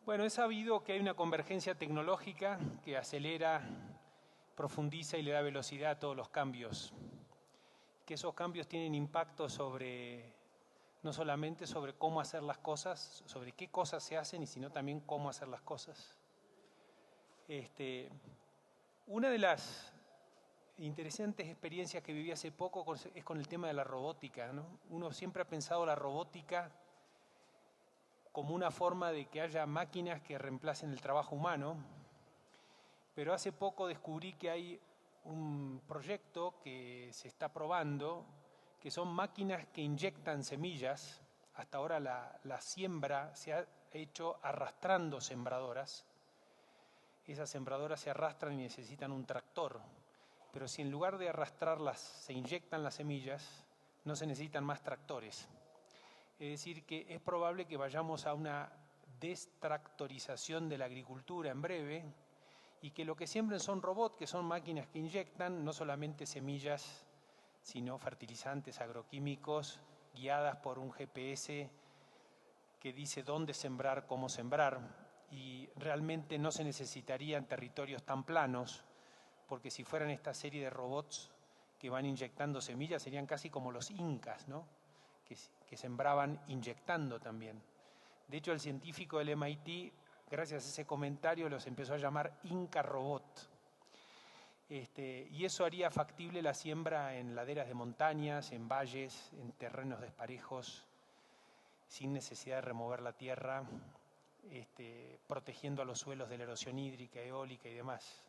Bueno, es sabido que hay una convergencia tecnológica que acelera, profundiza y le da velocidad a todos los cambios. Que esos cambios tienen impacto sobre, no solamente sobre cómo hacer las cosas, sobre qué cosas se hacen, sino también cómo hacer las cosas. Una de las interesantes experiencias que viví hace poco es con el tema de la robótica, ¿no? Uno siempre ha pensado la robótica como una forma de que haya máquinas que reemplacen el trabajo humano, pero hace poco descubrí que hay un proyecto que se está probando, que son máquinas que inyectan semillas. Hasta ahora la siembra se ha hecho arrastrando sembradoras. Esas sembradoras se arrastran y necesitan un tractor. Pero si en lugar de arrastrarlas se inyectan las semillas, no se necesitan más tractores. Es decir, que es probable que vayamos a una destractorización de la agricultura en breve y que lo que siembren son robots, que son máquinas que inyectan no solamente semillas, sino fertilizantes agroquímicos guiadas por un GPS que dice dónde sembrar, cómo sembrar, y realmente no se necesitarían territorios tan planos, porque si fueran esta serie de robots que van inyectando semillas, serían casi como los incas, ¿no? que sembraban inyectando también. De hecho, el científico del MIT, gracias a ese comentario, los empezó a llamar Inca Robot. Y eso haría factible la siembra en laderas de montañas, en valles, en terrenos desparejos, sin necesidad de remover la tierra, protegiendo a los suelos de la erosión hídrica, eólica y demás.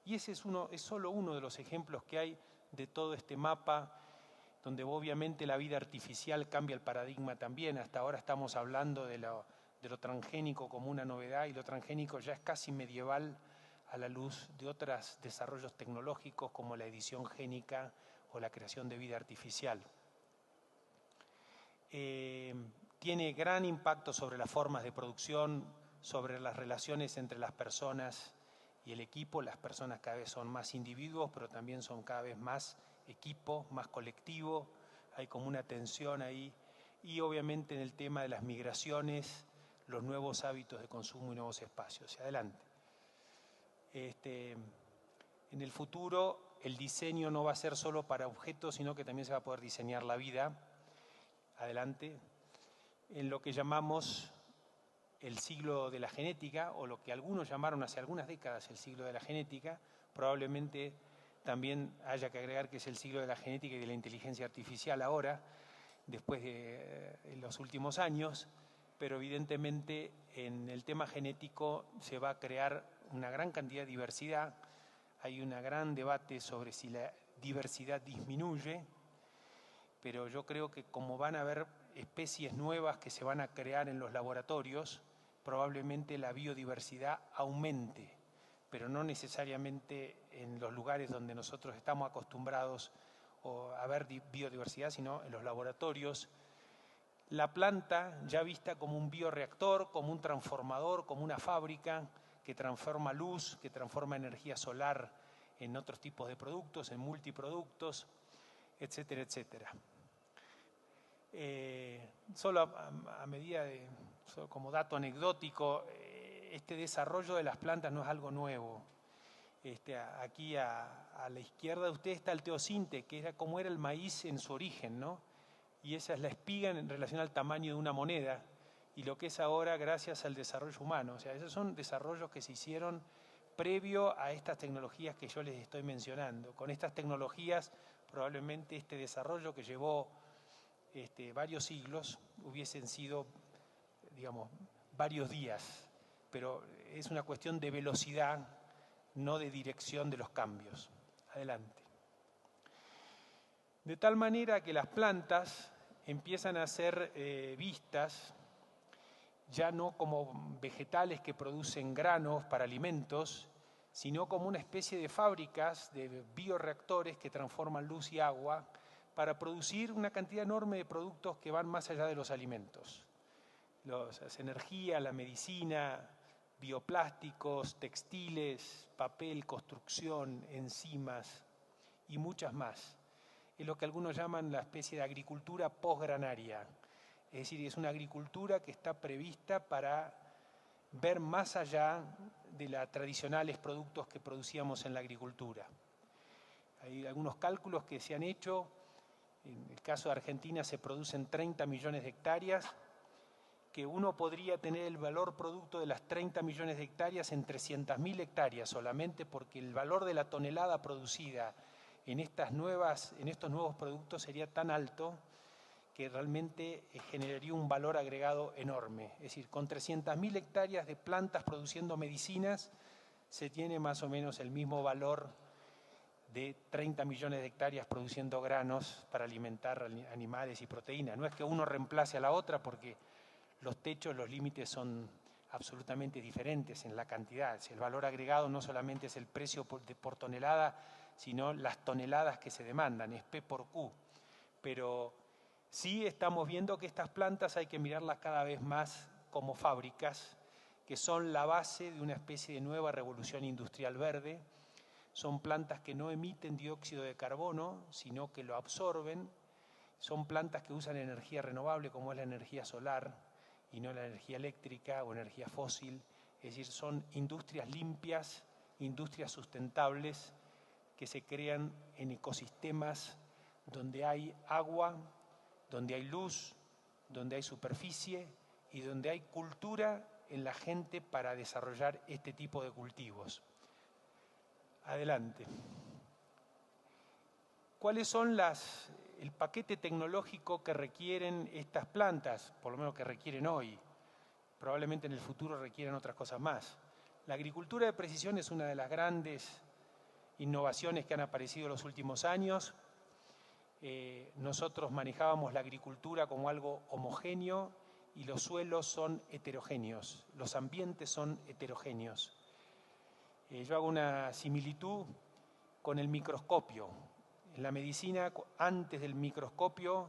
Y ese es solo uno de los ejemplos que hay de todo este mapa, donde obviamente la vida artificial cambia el paradigma también. Hasta ahora estamos hablando de lo transgénico como una novedad, y lo transgénico ya es casi medieval a la luz de otros desarrollos tecnológicos como la edición génica o la creación de vida artificial. Tiene gran impacto sobre las formas de producción, sobre las relaciones entre las personas y el equipo. Las personas cada vez son más individuos, pero también son cada vez más equipo, más colectivo. Hay como una tensión ahí. Y obviamente en el tema de las migraciones, los nuevos hábitos de consumo y nuevos espacios. Hacia adelante. En el futuro, el diseño no va a ser solo para objetos, sino que también se va a poder diseñar la vida. Adelante. En lo que llamamos el siglo de la genética, o lo que algunos llamaron hace algunas décadas el siglo de la genética, probablemente también haya que agregar que es el siglo de la genética y de la inteligencia artificial ahora, después de los últimos años, pero evidentemente en el tema genético se va a crear una gran cantidad de diversidad. Hay un gran debate sobre si la diversidad disminuye, pero yo creo que como van a haber especies nuevas que se van a crear en los laboratorios, probablemente la biodiversidad aumente, pero no necesariamente en los lugares donde nosotros estamos acostumbrados a ver biodiversidad, sino en los laboratorios. La planta ya vista como un bioreactor, como un transformador, como una fábrica que transforma luz, que transforma energía solar en otros tipos de productos, en multiproductos, etcétera, etcétera. Solo a medida de, solo como dato anecdótico, este desarrollo de las plantas no es algo nuevo. Aquí a la izquierda de usted está el teosinte, que era como era el maíz en su origen, ¿no? Y esa es la espiga en relación al tamaño de una moneda, y lo que es ahora gracias al desarrollo humano. O sea, esos son desarrollos que se hicieron previo a estas tecnologías que yo les estoy mencionando. Con estas tecnologías, probablemente este desarrollo que llevó varios siglos hubiesen sido, digamos, varios días, pero es una cuestión de velocidad, no de dirección de los cambios. Adelante. De tal manera que las plantas empiezan a ser vistas ya no como vegetales que producen granos para alimentos, sino como una especie de fábricas de bioreactores que transforman luz y agua para producir una cantidad enorme de productos que van más allá de los alimentos. Las energías, la medicina, bioplásticos, textiles, papel, construcción, enzimas y muchas más. Es lo que algunos llaman la especie de agricultura posgranaria. Es decir, es una agricultura que está prevista para ver más allá de los tradicionales productos que producíamos en la agricultura. Hay algunos cálculos que se han hecho. En el caso de Argentina se producen 30 millones de hectáreas, que uno podría tener el valor producto de las 30 millones de hectáreas en 300.000 hectáreas solamente, porque el valor de la tonelada producida en estos nuevos productos sería tan alto que realmente generaría un valor agregado enorme. Es decir, con 300.000 hectáreas de plantas produciendo medicinas se tiene más o menos el mismo valor de 30 millones de hectáreas produciendo granos para alimentar animales y proteínas. No es que uno reemplace a la otra, porque los techos, los límites son absolutamente diferentes en la cantidad. El valor agregado no solamente es el precio por tonelada, sino las toneladas que se demandan, es P por Q. Pero sí estamos viendo que estas plantas hay que mirarlas cada vez más como fábricas, que son la base de una especie de nueva revolución industrial verde. Son plantas que no emiten dióxido de carbono, sino que lo absorben. Son plantas que usan energía renovable, como es la energía solar, y no la energía eléctrica o energía fósil. Es decir, son industrias limpias, industrias sustentables, que se crean en ecosistemas donde hay agua, donde hay luz, donde hay superficie y donde hay cultura en la gente para desarrollar este tipo de cultivos. Adelante. ¿Cuáles son el paquete tecnológico que requieren estas plantas? Por lo menos que requieren hoy. Probablemente en el futuro requieran otras cosas más. La agricultura de precisión es una de las grandes innovaciones que han aparecido en los últimos años. Nosotros manejábamos la agricultura como algo homogéneo y los suelos son heterogéneos, los ambientes son heterogéneos. Yo hago una similitud con el microscopio. En la medicina, antes del microscopio,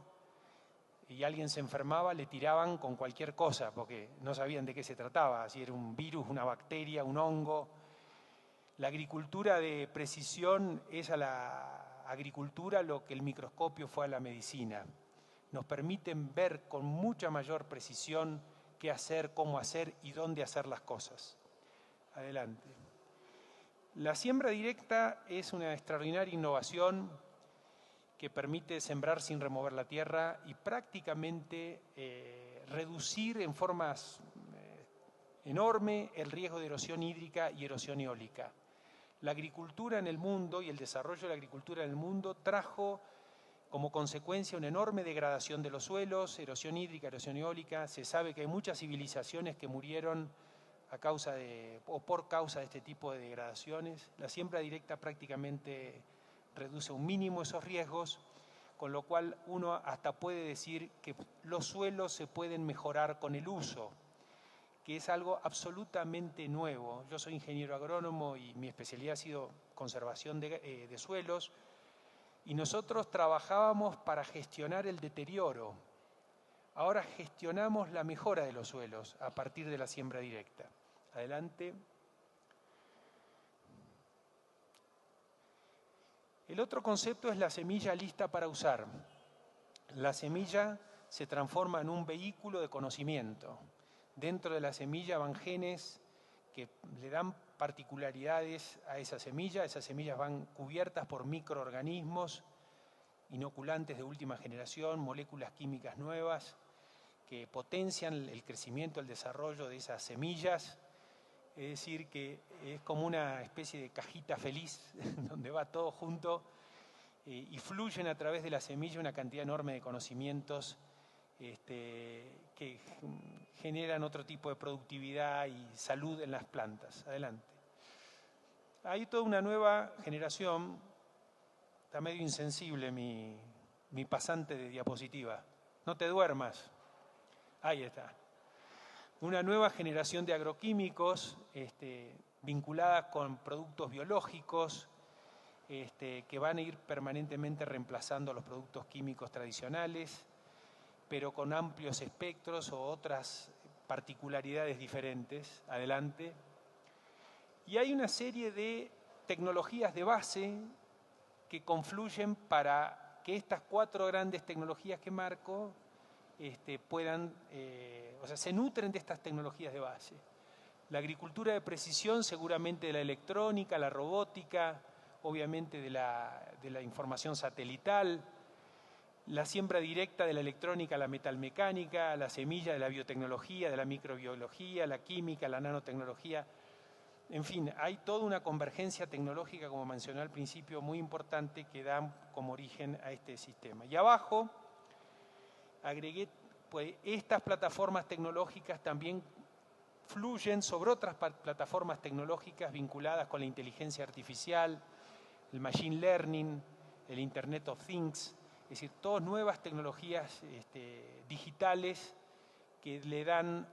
y alguien se enfermaba, le tiraban con cualquier cosa, porque no sabían de qué se trataba, si era un virus, una bacteria, un hongo. La agricultura de precisión es a la agricultura lo que el microscopio fue a la medicina. Nos permiten ver con mucha mayor precisión qué hacer, cómo hacer y dónde hacer las cosas. Adelante. La siembra directa es una extraordinaria innovación que permite sembrar sin remover la tierra y prácticamente reducir en formas enorme el riesgo de erosión hídrica y erosión eólica. La agricultura en el mundo y el desarrollo de la agricultura en el mundo trajo como consecuencia una enorme degradación de los suelos, erosión hídrica, erosión eólica. Se sabe que hay muchas civilizaciones que murieron a causa o por causa de este tipo de degradaciones. La siembra directa prácticamente reduce un mínimo esos riesgos, con lo cual uno hasta puede decir que los suelos se pueden mejorar con el uso, que es algo absolutamente nuevo. Yo soy ingeniero agrónomo y mi especialidad ha sido conservación de suelos, y nosotros trabajábamos para gestionar el deterioro. Ahora gestionamos la mejora de los suelos a partir de la siembra directa. Adelante. El otro concepto es la semilla lista para usar. La semilla se transforma en un vehículo de conocimiento. Dentro de la semilla van genes que le dan particularidades a esa semilla. Esas semillas van cubiertas por microorganismos inoculantes de última generación, moléculas químicas nuevas que potencian el crecimiento, el desarrollo de esas semillas. Es decir, que es como una especie de cajita feliz donde va todo junto y fluyen a través de la semilla una cantidad enorme de conocimientos que generan otro tipo de productividad y salud en las plantas. Adelante. Hay toda una nueva generación. Está medio insensible mi pasante de diapositiva. No te duermas. Ahí está. Una nueva generación de agroquímicos vinculadas con productos biológicos que van a ir permanentemente reemplazando a los productos químicos tradicionales, pero con amplios espectros o otras particularidades diferentes. Adelante. Y hay una serie de tecnologías de base que confluyen para que estas 4 grandes tecnologías que marco puedan, se nutren de estas tecnologías de base. La agricultura de precisión, seguramente de la electrónica, la robótica, obviamente de la información satelital, la siembra directa de la electrónica, la metalmecánica, la semilla de la biotecnología, de la microbiología, la química, la nanotecnología. En fin, hay toda una convergencia tecnológica, como mencioné al principio, muy importante que da como origen a este sistema. Y abajo agregué, pues estas plataformas tecnológicas también fluyen sobre otras plataformas tecnológicas vinculadas con la inteligencia artificial, el machine learning, el Internet of Things, es decir, todas nuevas tecnologías digitales que le dan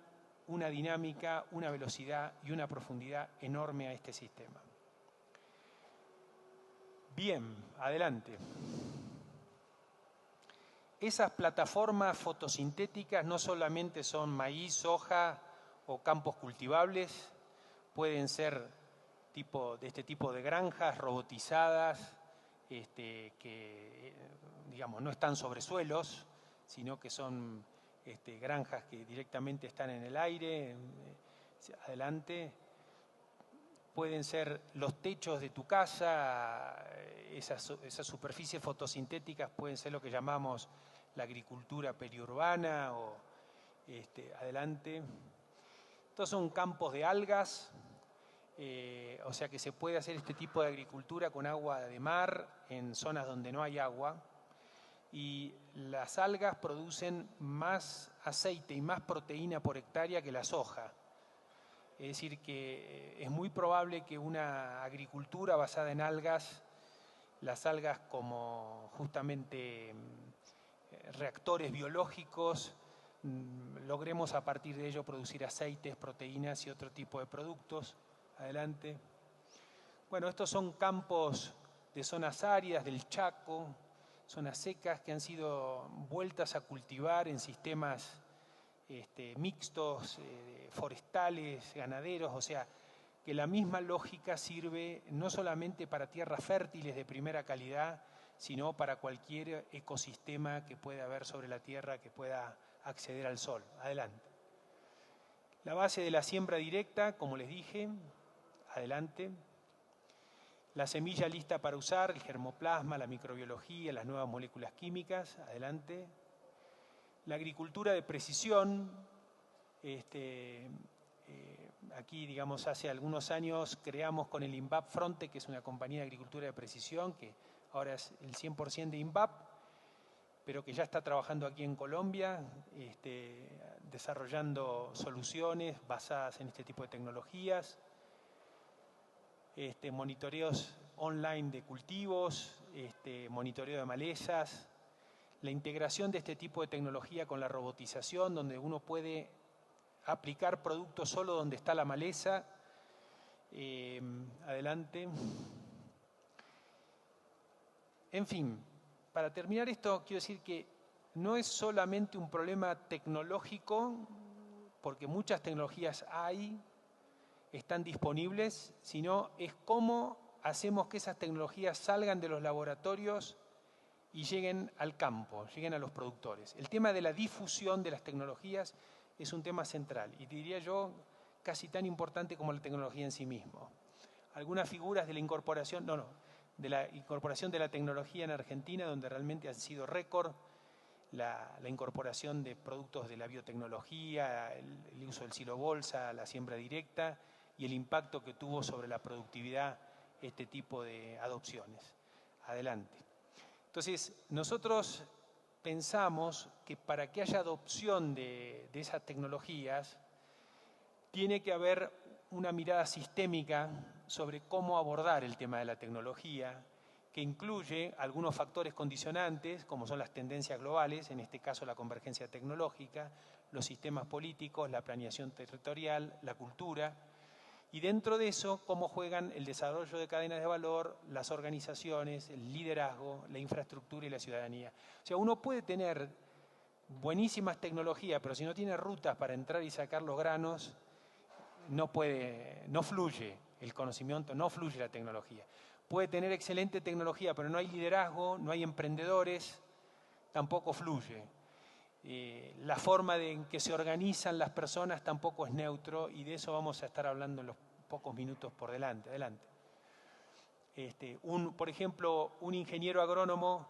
una dinámica, una velocidad y una profundidad enorme a este sistema. Bien, adelante. Esas plataformas fotosintéticas no solamente son maíz, soja o campos cultivables, pueden ser de este tipo de granjas robotizadas, que digamos no están sobre suelos, sino que son granjas que directamente están en el aire. Adelante. Pueden ser los techos de tu casa, esas superficies fotosintéticas pueden ser lo que llamamos la agricultura periurbana o adelante. Estos son campos de algas, o sea que se puede hacer este tipo de agricultura con agua de mar en zonas donde no hay agua. Y las algas producen más aceite y más proteína por hectárea que la soja. Es decir, que es muy probable que una agricultura basada en algas, las algas como justamente reactores biológicos, logremos a partir de ello producir aceites, proteínas y otro tipo de productos. Adelante. Bueno, estos son campos de zonas áridas del Chaco, zonas secas que han sido vueltas a cultivar en sistemas mixtos, forestales, ganaderos, o sea, que la misma lógica sirve no solamente para tierras fértiles de primera calidad, sino para cualquier ecosistema que pueda haber sobre la tierra que pueda acceder al sol. Adelante. La base de la siembra directa, como les dije, adelante. La semilla lista para usar, el germoplasma, la microbiología, las nuevas moléculas químicas, adelante. La agricultura de precisión, aquí, digamos, hace algunos años creamos con el INVAP Fronte, que es una compañía de agricultura de precisión, que ahora es el 100% de INVAP, pero que ya está trabajando aquí en Colombia, desarrollando soluciones basadas en este tipo de tecnologías, monitoreos online de cultivos, monitoreo de malezas, la integración de este tipo de tecnología con la robotización, donde uno puede aplicar productos solo donde está la maleza. Adelante. En fin, para terminar esto, quiero decir que no es solamente un problema tecnológico, porque muchas tecnologías están disponibles, sino es cómo hacemos que esas tecnologías salgan de los laboratorios y lleguen al campo, lleguen a los productores. El tema de la difusión de las tecnologías es un tema central y diría yo casi tan importante como la tecnología en sí mismo. Algunas figuras de la incorporación, de la incorporación de la tecnología en Argentina, donde realmente ha sido récord la incorporación de productos de la biotecnología, el uso del silo bolsa, la siembra directa y el impacto que tuvo sobre la productividad este tipo de adopciones. Adelante. Entonces, nosotros pensamos que para que haya adopción de esas tecnologías, tiene que haber una mirada sistémica sobre cómo abordar el tema de la tecnología, que incluye algunos factores condicionantes, como son las tendencias globales, en este caso la convergencia tecnológica, los sistemas políticos, la planeación territorial, la cultura, y dentro de eso, cómo juegan el desarrollo de cadenas de valor, las organizaciones, el liderazgo, la infraestructura y la ciudadanía. O sea, uno puede tener buenísimas tecnologías, pero si no tiene rutas para entrar y sacar los granos, no fluye el conocimiento, no fluye la tecnología. Puede tener excelente tecnología, pero no hay liderazgo, no hay emprendedores, tampoco fluye. La forma en que se organizan las personas tampoco es neutro, y de eso vamos a estar hablando en los pocos minutos por delante. Adelante. Por ejemplo, un ingeniero agrónomo,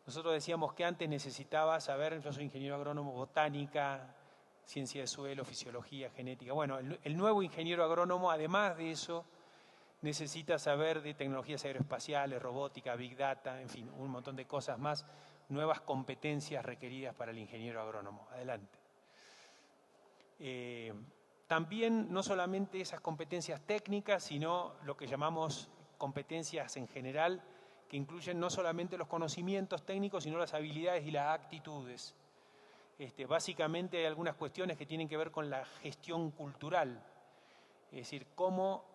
nosotros decíamos que antes necesitaba saber, yo soy ingeniero agrónomo, botánica, ciencia de suelo, fisiología, genética. Bueno, el nuevo ingeniero agrónomo, además de eso, necesita saber de tecnologías aeroespaciales, robótica, big data, en fin, un montón de cosas más, nuevas competencias requeridas para el ingeniero agrónomo. Adelante. También no solamente esas competencias técnicas, sino lo que llamamos competencias en general, que incluyen no solamente los conocimientos técnicos, sino las habilidades y las actitudes. Básicamente hay algunas cuestiones que tienen que ver con la gestión cultural, es decir, cómo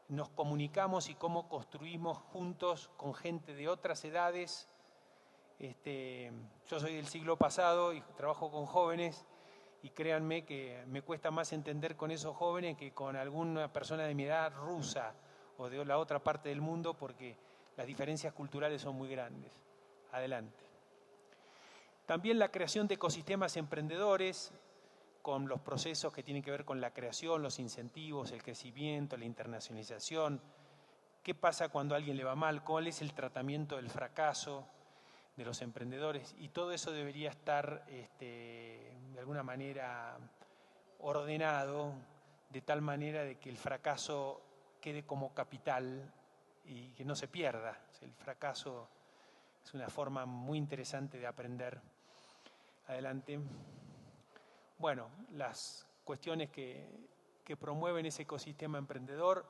nos comunicamos y cómo construimos juntos con gente de otras edades. Yo soy del siglo pasado y trabajo con jóvenes, y créanme que me cuesta más entender con esos jóvenes que con alguna persona de mi edad rusa o de la otra parte del mundo, porque las diferencias culturales son muy grandes. Adelante. También la creación de ecosistemas emprendedores, con los procesos que tienen que ver con la creación, los incentivos, el crecimiento, la internacionalización. ¿Qué pasa cuando a alguien le va mal? ¿Cuál es el tratamiento del fracaso de los emprendedores? Y todo eso debería estar de alguna manera ordenado, de tal manera de que el fracaso quede como capital y que no se pierda. El fracaso es una forma muy interesante de aprender. Adelante. Bueno, las cuestiones que promueven ese ecosistema emprendedor,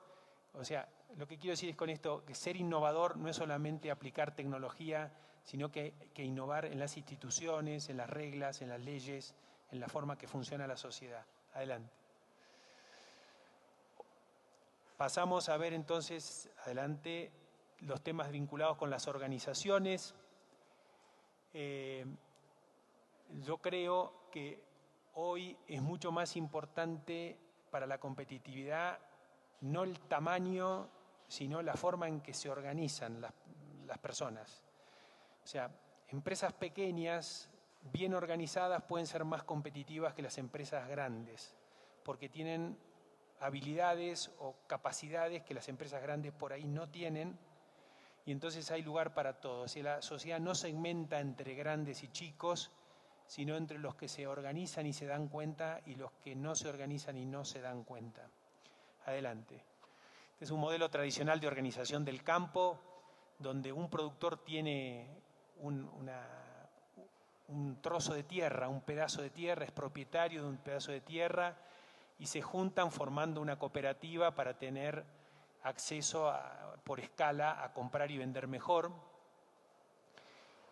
o sea, lo que quiero decir es con esto, que ser innovador no es solamente aplicar tecnología, sino que innovar en las instituciones, en las reglas, en las leyes, en la forma que funciona la sociedad. Adelante. Pasamos a ver entonces, adelante, los temas vinculados con las organizaciones. Yo creo que hoy es mucho más importante para la competitividad no el tamaño, sino la forma en que se organizan las personas. O sea, empresas pequeñas, bien organizadas, pueden ser más competitivas que las empresas grandes, porque tienen habilidades o capacidades que las empresas grandes por ahí no tienen, y entonces hay lugar para todos. Y la sociedad no segmenta entre grandes y chicos, sino entre los que se organizan y se dan cuenta y los que no se organizan y no se dan cuenta. Adelante. Este es un modelo tradicional de organización del campo, donde un productor tiene un trozo de tierra, un pedazo de tierra, es propietario de un pedazo de tierra, y se juntan formando una cooperativa para tener acceso por escala a comprar y vender mejor.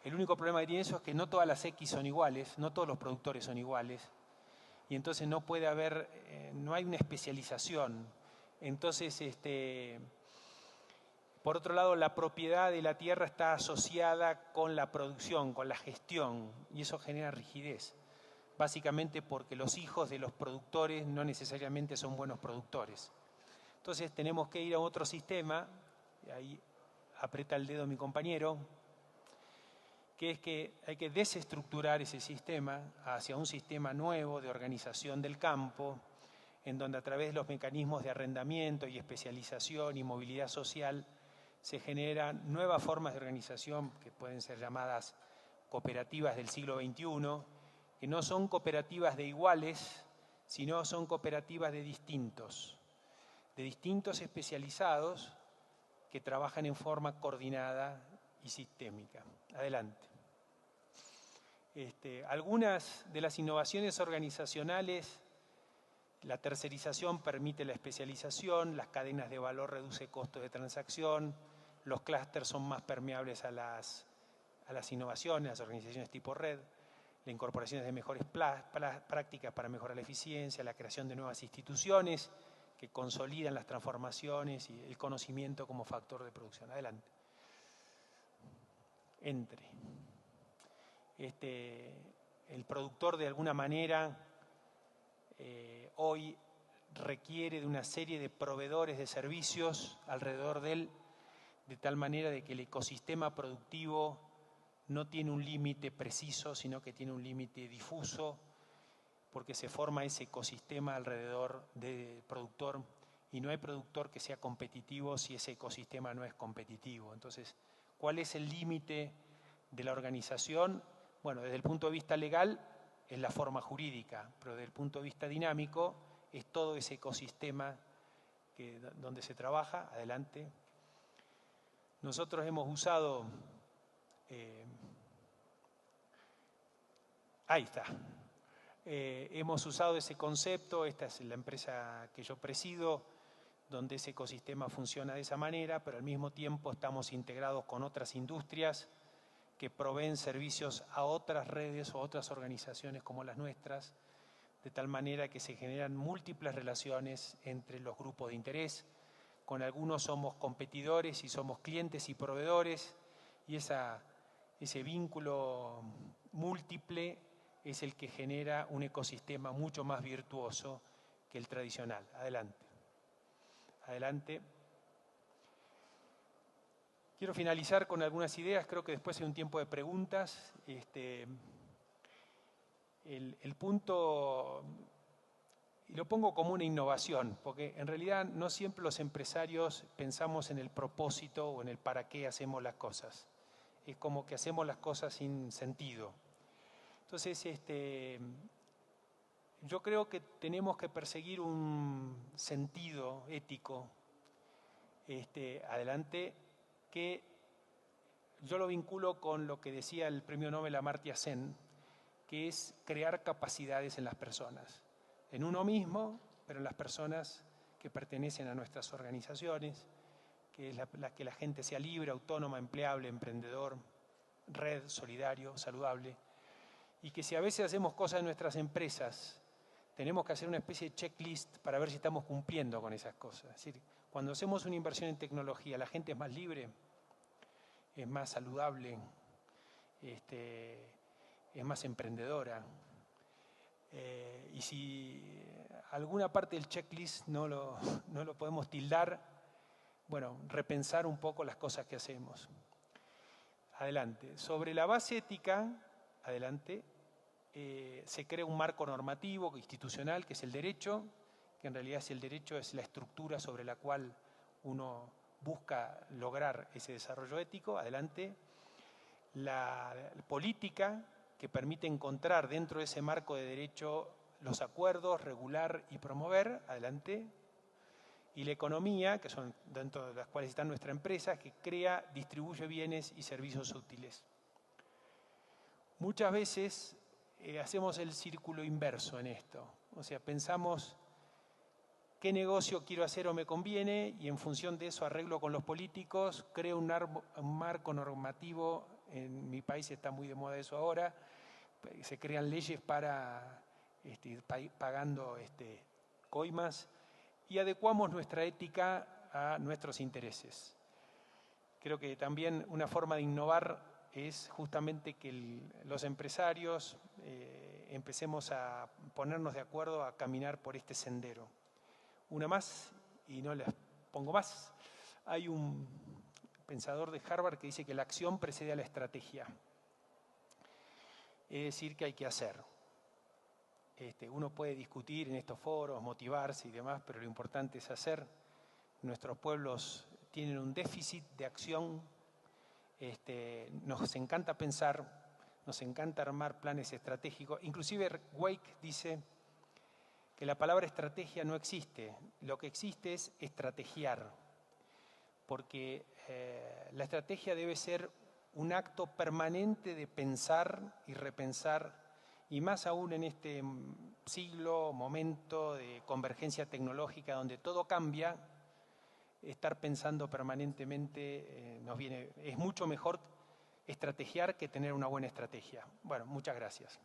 El único problema que tiene eso es que no todas las X son iguales, no todos los productores son iguales, y entonces no puede haber, no hay una especialización. Entonces, por otro lado, la propiedad de la tierra está asociada con la producción, con la gestión, y eso genera rigidez, básicamente porque los hijos de los productores no necesariamente son buenos productores. Entonces tenemos que ir a otro sistema, y ahí aprieta el dedo mi compañero, que es que hay que desestructurar ese sistema hacia un sistema nuevo de organización del campo, en donde a través de los mecanismos de arrendamiento y especialización y movilidad social se generan nuevas formas de organización que pueden ser llamadas cooperativas del siglo XXI, que no son cooperativas de iguales, sino son cooperativas de distintos especializados que trabajan en forma coordinada y sistémica. Adelante. Algunas de las innovaciones organizacionales: la tercerización permite la especialización, las cadenas de valor reduce costos de transacción, los clústeres son más permeables a las innovaciones, a las organizaciones tipo red, la incorporación de mejores prácticas para mejorar la eficiencia, la creación de nuevas instituciones que consolidan las transformaciones y el conocimiento como factor de producción. Adelante. El productor, de alguna manera, hoy requiere de una serie de proveedores de servicios alrededor de él, de tal manera de que el ecosistema productivo no tiene un límite preciso, sino que tiene un límite difuso, porque se forma ese ecosistema alrededor del productor y no hay productor que sea competitivo si ese ecosistema no es competitivo. Entonces, ¿cuál es el límite de la organización? Bueno, desde el punto de vista legal es la forma jurídica, pero desde el punto de vista dinámico es todo ese ecosistema donde se trabaja. Adelante. Nosotros hemos usado, ahí está, hemos usado ese concepto, esta es la empresa que yo presido, donde ese ecosistema funciona de esa manera, pero al mismo tiempo estamos integrados con otras industrias que proveen servicios a otras redes o otras organizaciones como las nuestras, de tal manera que se generan múltiples relaciones entre los grupos de interés. Con algunos somos competidores y somos clientes y proveedores, y ese vínculo múltiple es el que genera un ecosistema mucho más virtuoso que el tradicional. Adelante. Adelante. Quiero finalizar con algunas ideas, creo que después hay un tiempo de preguntas. El punto, y lo pongo como una innovación, porque en realidad no siempre los empresarios pensamos en el propósito o en el para qué hacemos las cosas. Es como que hacemos las cosas sin sentido. Entonces, yo creo que tenemos que perseguir un sentido ético, adelante, que yo lo vinculo con lo que decía el premio Nobel Amartya Sen, que es crear capacidades en las personas, en uno mismo, pero en las personas que pertenecen a nuestras organizaciones, que es que la gente sea libre, autónoma, empleable, emprendedor, red, solidario, saludable, y que si a veces hacemos cosas en nuestras empresas, tenemos que hacer una especie de checklist para ver si estamos cumpliendo con esas cosas. Es decir, cuando hacemos una inversión en tecnología, la gente es más libre, es más saludable, es más emprendedora. Y si alguna parte del checklist no lo podemos tildar, bueno, repensar un poco las cosas que hacemos. Adelante. Sobre la base ética, adelante, se crea un marco normativo, institucional, que es el derecho, que en realidad el derecho es la estructura sobre la cual uno busca lograr ese desarrollo ético. Adelante. La política, que permite encontrar dentro de ese marco de derecho los acuerdos, regular y promover. Adelante. Y la economía, que son dentro de las cuales están nuestras empresas, que crea, distribuye bienes y servicios útiles. Muchas veces hacemos el círculo inverso en esto. O sea, pensamos qué negocio quiero hacer o me conviene y en función de eso arreglo con los políticos, creo un marco normativo. En mi país está muy de moda eso ahora. Se crean leyes para pagando coimas y adecuamos nuestra ética a nuestros intereses. Creo que también una forma de innovar es justamente que los empresarios empecemos a ponernos de acuerdo a caminar por este sendero. Una más, y no les pongo más. Hay un pensador de Harvard que dice que la acción precede a la estrategia. Es decir, que hay que hacer. Uno puede discutir en estos foros, motivarse y demás, pero lo importante es hacer. Nuestros pueblos tienen un déficit de acción. Nos encanta pensar, nos encanta armar planes estratégicos. Inclusive Wake dice que la palabra estrategia no existe. Lo que existe es estrategiar. Porque la estrategia debe ser un acto permanente de pensar y repensar, y más aún en este siglo, momento de convergencia tecnológica donde todo cambia, estar pensando permanentemente es mucho mejor estrategiar que tener una buena estrategia. Bueno, muchas gracias.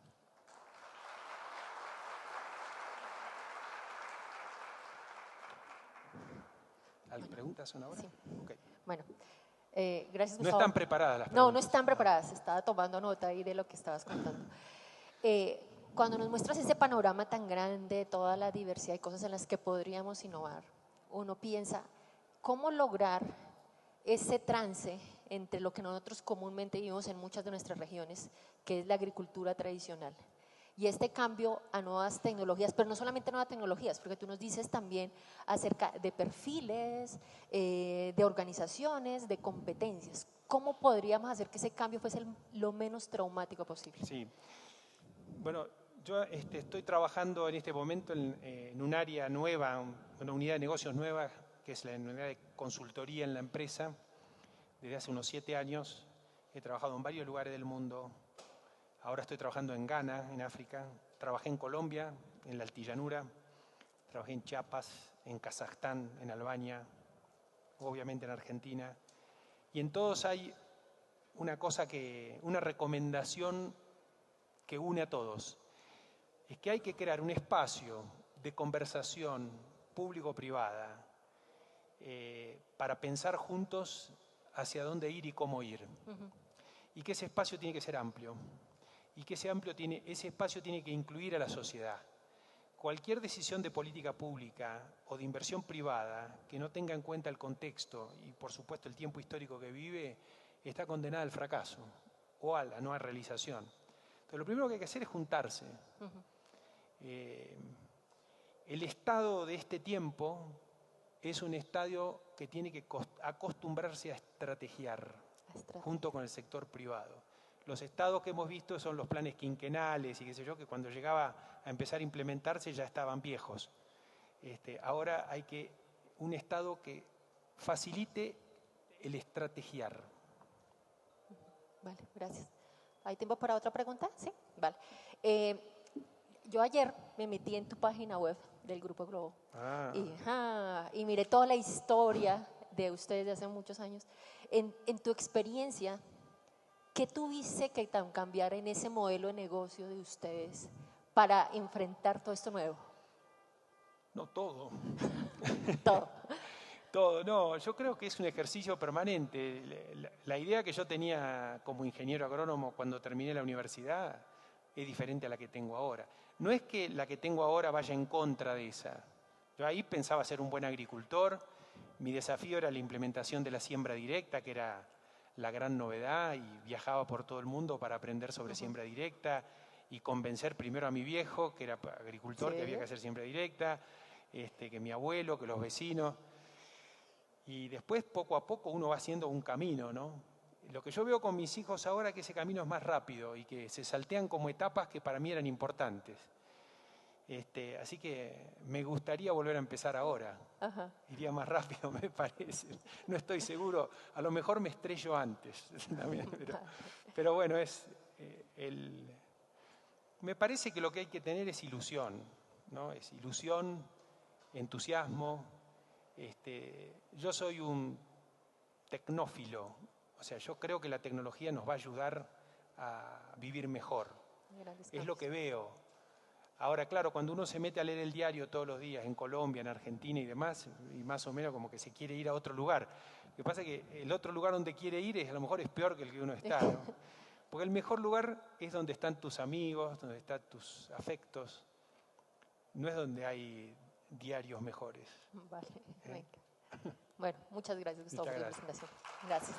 ¿Hay preguntas ahora? Sí. Okay. Bueno, gracias, Gustavo. No están preparadas las preguntas. No, no están preparadas. Estaba tomando nota ahí de lo que estabas contando. Cuando nos muestras ese panorama tan grande, toda la diversidad de cosas en las que podríamos innovar, uno piensa, ¿cómo lograr ese trance entre lo que nosotros comúnmente vivimos en muchas de nuestras regiones, que es la agricultura tradicional. Y este cambio a nuevas tecnologías, pero no solamente nuevas tecnologías, porque tú nos dices también acerca de perfiles, de organizaciones, de competencias. ¿Cómo podríamos hacer que ese cambio fuese lo menos traumático posible? Sí. Bueno, yo estoy trabajando en este momento en un área nueva, una unidad de negocios nueva, que es la unidad de consultoría en la empresa. Desde hace unos 7 años he trabajado en varios lugares del mundo. Ahora estoy trabajando en Ghana, en África. Trabajé en Colombia, en la Altillanura. Trabajé en Chiapas, en Kazajstán, en Albania, obviamente en Argentina. Y en todos hay una recomendación que une a todos. Es que hay que crear un espacio de conversación público-privada para pensar juntos hacia dónde ir y cómo ir. Y que ese espacio tiene que ser amplio. Y que ese espacio tiene que incluir a la sociedad. Cualquier decisión de política pública o de inversión privada que no tenga en cuenta el contexto y, por supuesto, el tiempo histórico que vive, está condenada al fracaso o a la no realización. Entonces, lo primero que hay que hacer es juntarse. El estado de este tiempo es un estadio que tiene que acostumbrarse a estrategiar junto con el sector privado. Los estados que hemos visto son los planes quinquenales y qué sé yo, que cuando llegaba a empezar a implementarse ya estaban viejos. Ahora hay un estado que facilite el estrategiar. Vale, gracias. ¿Hay tiempo para otra pregunta? Sí, vale. Yo ayer me metí en tu página web del Grupo Globo y miré toda la historia de ustedes de hace muchos años. En tu experiencia, ¿qué tuviste que cambiar en ese modelo de negocio de ustedes para enfrentar todo esto nuevo? No, todo. Todo. Todo, no, yo creo que es un ejercicio permanente. La idea que yo tenía como ingeniero agrónomo cuando terminé la universidad es diferente a la que tengo ahora. No es que la que tengo ahora vaya en contra de esa. Yo ahí pensaba ser un buen agricultor. Mi desafío era la implementación de la siembra directa, que era la gran novedad, y viajaba por todo el mundo para aprender sobre siembra directa y convencer primero a mi viejo, que era agricultor, que había que hacer siembra directa, que mi abuelo, que los vecinos. Y después, poco a poco, uno va haciendo un camino, ¿no? Lo que yo veo con mis hijos ahora es que ese camino es más rápido y que se saltean como etapas que para mí eran importantes. Así que me gustaría volver a empezar ahora. Ajá. Iría más rápido, me parece. No estoy seguro. A lo mejor me estrello antes también. Pero bueno, me parece que lo que hay que tener es ilusión, ¿no? Es ilusión, entusiasmo. Yo soy un tecnófilo, o sea, yo creo que la tecnología nos va a ayudar a vivir mejor. Es lo que veo. Ahora, claro, cuando uno se mete a leer el diario todos los días en Colombia, en Argentina y demás, y más o menos como que se quiere ir a otro lugar. Lo que pasa es que el otro lugar donde quiere ir a lo mejor es peor que el que uno está, ¿no? Porque el mejor lugar es donde están tus amigos, donde están tus afectos. No es donde hay diarios mejores. Vale, venga. Bueno, muchas gracias, Gustavo, por la presentación. Gracias.